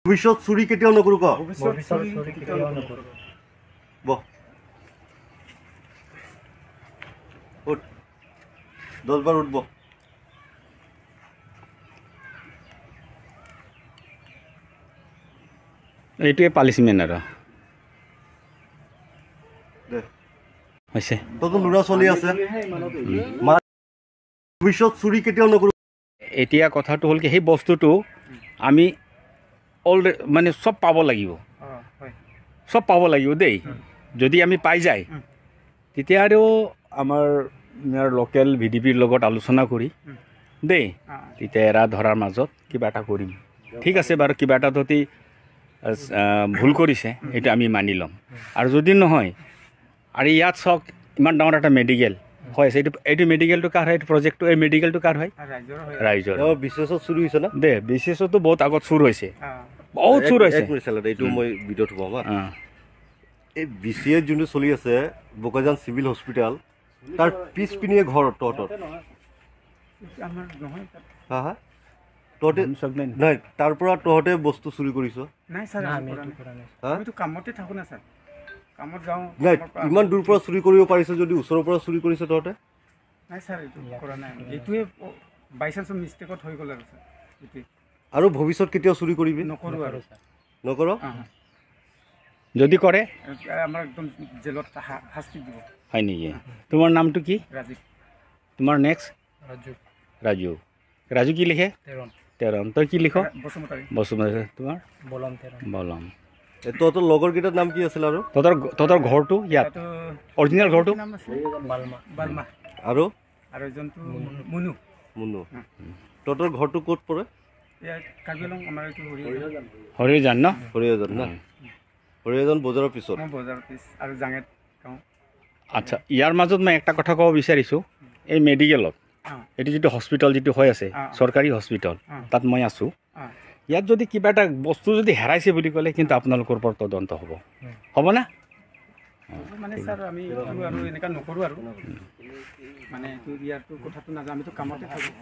ভবিষ্যৎ চুৰি কেতিয়াও নকৰো ক বহ উঠ 10 বাৰ উঠব এইটোৱে পালিচমেণ্ট আৰু দে হৈছে ততো লুৰা চলি আছে ভবিষ্যৎ চুৰি কেতিয়াও নকৰো এতিয়া কথাটো হ'ল কি সেই বস্তুটো আমি অলৰেডি মানে চব পাব লাগিব চব পাব লাগিব দেই যদি আমি পাই যায় তেতিয়া আৰু আমাৰ লোকেল VDPৰ লগত আলোচনা কৰি দেই তেতিয়া এৰা ধৰাৰ মাজত কিবা এটা কৰিম ঠিক আছে বাৰু কিবা এটা যদি ভুল কৰিছে এইটো আমি মানি ল'ম আৰু যদি নহয় আৰু ইয়াত চাওক ইমান ডাঙৰ এটা মেডিকেল হয় এইটো মেডিকেলটো কাৰ হয় এইটো প্ৰজেক্টটো এই মেডিকেলটো কাৰ হয় ৰাইজৰ বিশেষত চুৰি হৈছে না দে বিশেষতো বহুত আগত চুৰ হৈছে বহুত চুৰ হৈছে এইটো মই ভিডিঅ'ত হ'ব এই BCA যোনটো চলি আছে বোকাজান চিভিল হস্পিটেল তাৰ পিছ পিনিয়ে ঘৰ তহঁতৰ হা হা তহঁতে নাই তাৰ পৰা তহঁতে বস্তু চুৰি কৰিছ নাই স্যাৰ আমিতো কামতে থাকো না স্যাৰ কামত যাওঁ নাই ইমান দূৰ পৰা চুৰি কৰিব পাৰিছ যদি ওচৰৰ পৰা চুৰি কৰিছ তহঁতে নাই স্যাৰ এইটো কৰা নাই এইটোৱে বাই চান্স মিষ্টেকত হৈ গ'ল আৰু স্যাৰ এইটোৱে আৰু ভৱিষ্যত কেতিয়াও চুৰি কৰিবি নকৰোঁ আৰু নকৰ যদি কৰে আমাৰ একদম জেলত শাস্তি দিব হয় নেকি তোমাৰ নামটো কি ৰাজীৱ তোমাৰ নেক্সট ৰাজু কি লিখে তেৰণ তই কি লিখ বসুমতাৰী তোমাৰ বলম তহঁতৰ লগৰ কেইটাৰ নাম কি আছিল আৰু তহঁতৰ ঘৰটো ইয়াত অৰিজিনেল ঘৰটো আৰু এজনটো মুনু তহঁতৰ ঘৰটো ক'ত পৰে হৰিজান ন হৰিজান বজাৰৰ পিছত আৰু জাঙেত গাঁও আচ্ছা ইয়াৰ মাজত মই একটা কথা ক'ব বিচাৰিছোঁ এই মেডিকেলত এইটো যিটো হস্পিটেল যিটো হৈ আছে চৰকাৰী হস্পিটেল তাত মই আছোঁ ইয়াত যদি কিবা এটা বস্তু যদি হেৰাইছে বুলি ক'লে কিন্তু আপোনালোকৰ ওপৰত তদন্ত হ'ব না মানে স্যাৰ আমি আৰু এনেকুৱা নকৰোঁ আৰু মানে এইটো ইয়াৰটো কথাটো নাজানো আমিতো কামতে থাকোঁ